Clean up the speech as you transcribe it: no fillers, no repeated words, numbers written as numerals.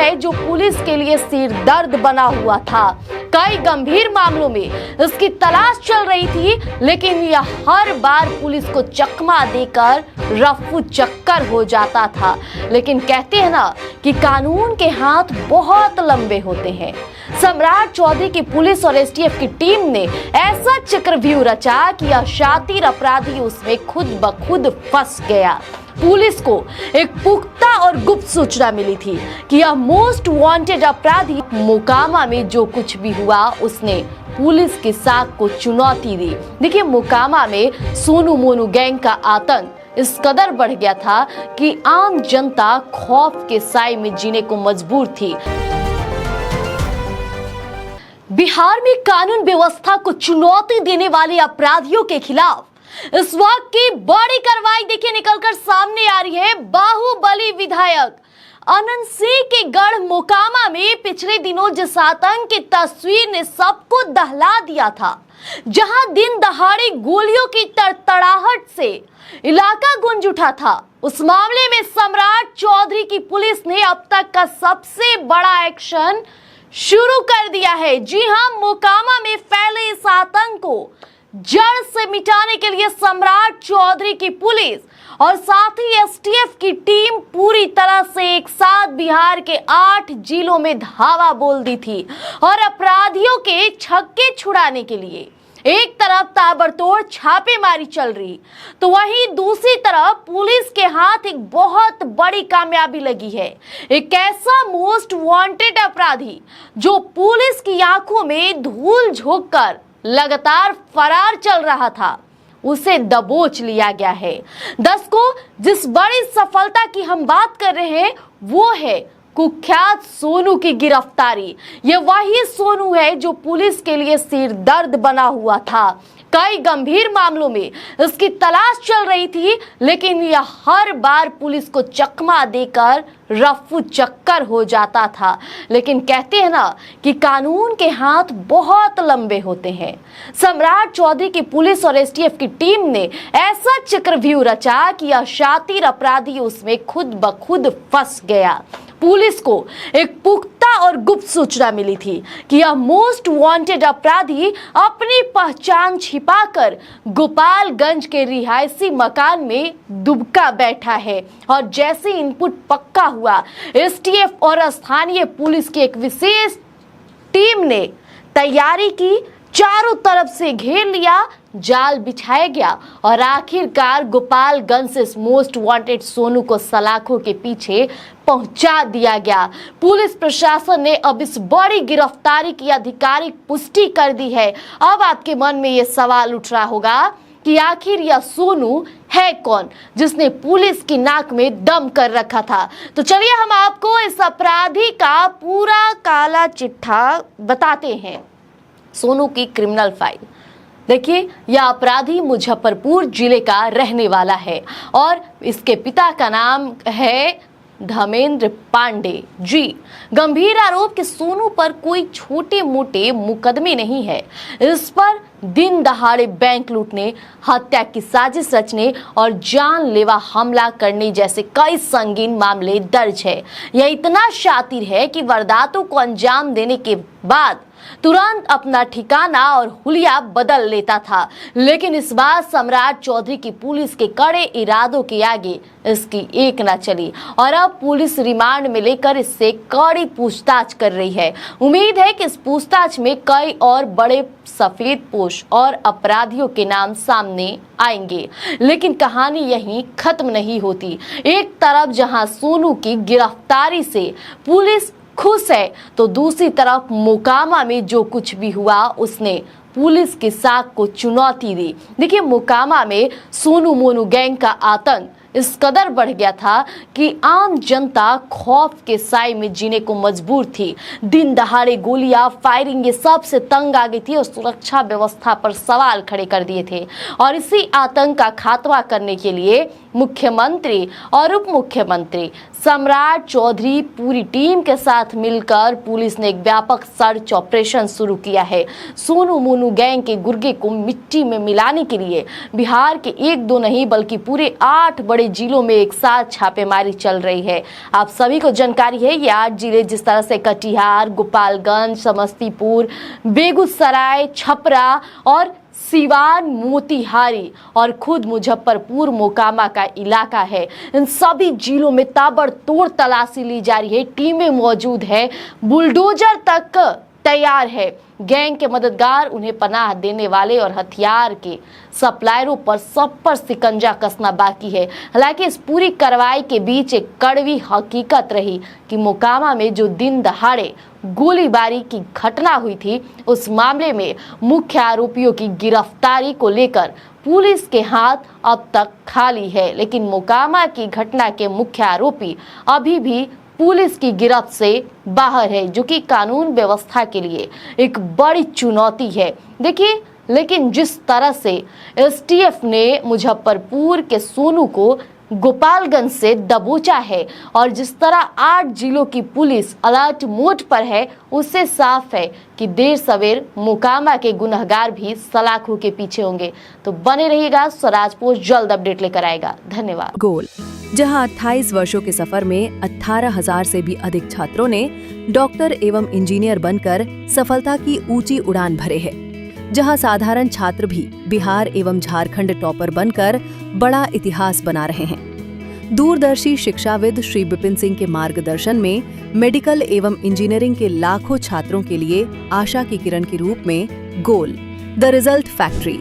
है जो पुलिस के लिए सिर दर्द बना हुआ था। कई गंभीर मामलों में इसकी तलाश चल रही थी, लेकिन यह हर बार पुलिस को चकमा देकर रफू चक्कर हो जाता था। लेकिन कहते हैं ना कि कानून के हाथ बहुत लंबे होते हैं। सम्राट चौधरी की पुलिस और एसटीएफ की टीम ने ऐसा चक्रव्यूह रचा कि यह शातिर अपराधी उसमें खुद ब खुद फंस गया। पुलिस को एक पुख्ता और गुप्त सूचना मिली थी कि यह मोस्ट वांटेड अपराधी मोकामा में जो कुछ भी हुआ उसने पुलिस की साख को चुनौती दी। देखिए, मोकामा में सोनू मोनू गैंग का आतंक इस कदर बढ़ गया था कि आम जनता खौफ के साए में जीने को मजबूर थी। बिहार में कानून व्यवस्था को चुनौती देने वाले अपराधियों के खिलाफ इस वक्त की बड़ी कार्रवाई देखिए निकलकर सामने आ रही है। बाहुबली विधायक अनंत सिंह के गढ़ मोकामा में पिछले दिनों जिस आतंक की तस्वीर ने सबको दहला दिया था, जहां दिन दहाड़े गोलियों की तड़तड़ाहट से इलाका गूंज उठा था, उस मामले में सम्राट चौधरी की पुलिस ने अब तक का सबसे बड़ा एक्शन शुरू कर दिया है। जी हां, मोकामा में फैले इस आतंक को जड़ से मिटाने के लिए सम्राट चौधरी की पुलिस और साथ ही एसटीएफ की टीम पूरी तरह से एक साथ बिहार के 8 जिलों में धावा बोल दी थी। और अपराधियों के छक्के छुड़ाने के लिए एक तरफ ताबड़तोड़ छापेमारी चल रही, तो वहीं दूसरी तरफ पुलिस के हाथ एक बहुत बड़ी कामयाबी लगी है। एक ऐसा मोस्ट वांटेड अपराधी जो पुलिस की आंखों में धूल झोंक कर लगातार फरार चल रहा था, उसे दबोच लिया गया है। दर्शकों, जिस बड़ी सफलता की हम बात कर रहे हैं वो है कुख्यात सोनू की गिरफ्तारी। ये वही सोनू है जो पुलिस के लिए सिर दर्द बना हुआ था। कई गंभीर मामलों में इसकी तलाश चल रही थी, लेकिन यह हर बार पुलिस को चकमा देकर रफू चक्कर हो जाता था। लेकिन कहते हैं ना कि कानून के हाथ बहुत लंबे होते हैं। सम्राट चौधरी की पुलिस और एसटीएफ की टीम ने ऐसा चक्रव्यूह रचा कि यह शातिर अपराधी उसमें खुद ब खुद फंस गया। पुलिस को एक पुख्ता और गुप्त सूचना मिली थी कि यह मोस्ट वांटेड अपराधी अपनी पहचान छिपाकर गोपालगंज के रिहायशी मकान में दुबका बैठा है। और जैसे इनपुट पक्का हुआ, एसटीएफ और स्थानीय पुलिस की एक विशेष टीम ने तैयारी की, चारों तरफ से घेर लिया, जाल बिछाया गया और आखिरकार गोपालगंज से मोस्ट वांटेड सोनू को सलाखों के पीछे पहुंचा दिया गया। पुलिस प्रशासन ने अब इस बड़ी गिरफ्तारी की आधिकारिक पुष्टि कर दी है। अब आपके मन में यह सवाल उठ रहा होगा कि आखिर यह सोनू है कौन जिसने पुलिस की नाक में दम कर रखा था। तो चलिए हम आपको इस अपराधी का पूरा काला चिट्ठा बताते हैं। सोनू की क्रिमिनल फाइल देखिए, यह अपराधी मुजफ्फरपुर जिले का रहने वाला है और इसके पिता का नाम है धर्मेंद्र पांडे जी। गंभीर आरोप कि सोनू पर कोई छोटे मोटे मुकदमे नहीं है। इस पर दिन दहाड़े बैंक लूटने, हत्या की साजिश रचने और जानलेवा हमला करने जैसे कई संगीन मामले दर्ज है। यह इतना शातिर है कि वारदातों को अंजाम देने के बाद तुरंत अपना ठिकाना और हुलिया बदल लेता था। लेकिन इस बार सम्राट चौधरी की पुलिस के कड़े इरादों के आगे इसकी एक न चली और अब पुलिस रिमांड में लेकर इससे कड़ी पूछताछ कर रही है। उम्मीद है कि इस पूछताछ में कई और बड़े सफेदपोश और अपराधियों के नाम सामने आएंगे। लेकिन कहानी यहीं खत्म नहीं होती। एक तरफ जहां सोनू की गिरफ्तारी से पुलिस खुश है, तो दूसरी तरफ मोकामा में जो कुछ भी हुआ उसने पुलिस की साख को चुनौती दी। देखिए, मोकामा में सोनू मोनू गैंग का आतंक इस कदर बढ़ गया था कि आम जनता खौफ के साए में जीने को मजबूर थी। दिन दहाड़े गोलियां, फायरिंग, ये सब से तंग आ गई थी और सुरक्षा व्यवस्था पर सवाल खड़े कर दिए थे। और इसी आतंक का खात्मा करने के लिए मुख्यमंत्री और उप मुख्यमंत्री सम्राट चौधरी पूरी टीम के साथ मिलकर पुलिस ने एक व्यापक सर्च ऑपरेशन शुरू किया है। सोनू मोनू गैंग के गुर्गे को मिट्टी में मिलाने के लिए बिहार के 1-2 नहीं बल्कि पूरे 8 बड़े जिलों में एक साथ छापेमारी चल रही है। आप सभी को जानकारी है ये 8 जिले जिस तरह से कटिहार, गोपालगंज, समस्तीपुर, बेगूसराय, छपरा और सिवान, मोतिहारी और खुद मुजफ्फरपुर मोकामा का इलाका है। इन सभी जिलों में ताबड़तोड़ तलाशी ली जा रही है, टीमें मौजूद है, बुलडोजर तक तैयार है। गैंग के मददगार, उन्हें पनाह देने वाले और हथियार के सप्लायरों पर सब पर शिकंजा कसना बाकी है। हालांकि इस पूरी कार्रवाई के बीच एक कड़वी हकीकत रही कि मोकामा में जो दिन दहाड़े गोलीबारी की घटना हुई थी, उस मामले में मुख्य आरोपियों की गिरफ्तारी को लेकर पुलिस के हाथ अब तक खाली है। लेकिन मोकामा की घटना के मुख्य आरोपी अभी भी पुलिस की गिरफ्त से बाहर है, जो कि कानून व्यवस्था के लिए एक बड़ी चुनौती है। देखिए, लेकिन जिस तरह से एसटीएफ ने मुजफ्फरपुर के सोनू को गोपालगंज से दबोचा है और जिस तरह 8 जिलों की पुलिस अलर्ट मोड पर है, उससे साफ है कि देर सवेर मोकामा के गुनहगार भी सलाखों के पीछे होंगे। तो बने रहिएगा, स्वराज पोस्ट जल्द अपडेट लेकर आएगा। धन्यवाद। गोल, जहां 28 वर्षों के सफर में 18,000 से भी अधिक छात्रों ने डॉक्टर एवं इंजीनियर बनकर सफलता की ऊंची उड़ान भरे है, जहां साधारण छात्र भी बिहार एवं झारखंड टॉपर बनकर बड़ा इतिहास बना रहे हैं। दूरदर्शी शिक्षाविद श्री विपिन सिंह के मार्गदर्शन में मेडिकल एवं इंजीनियरिंग के लाखों छात्रों के लिए आशा की किरण के रूप में गोल, द रिजल्ट फैक्ट्री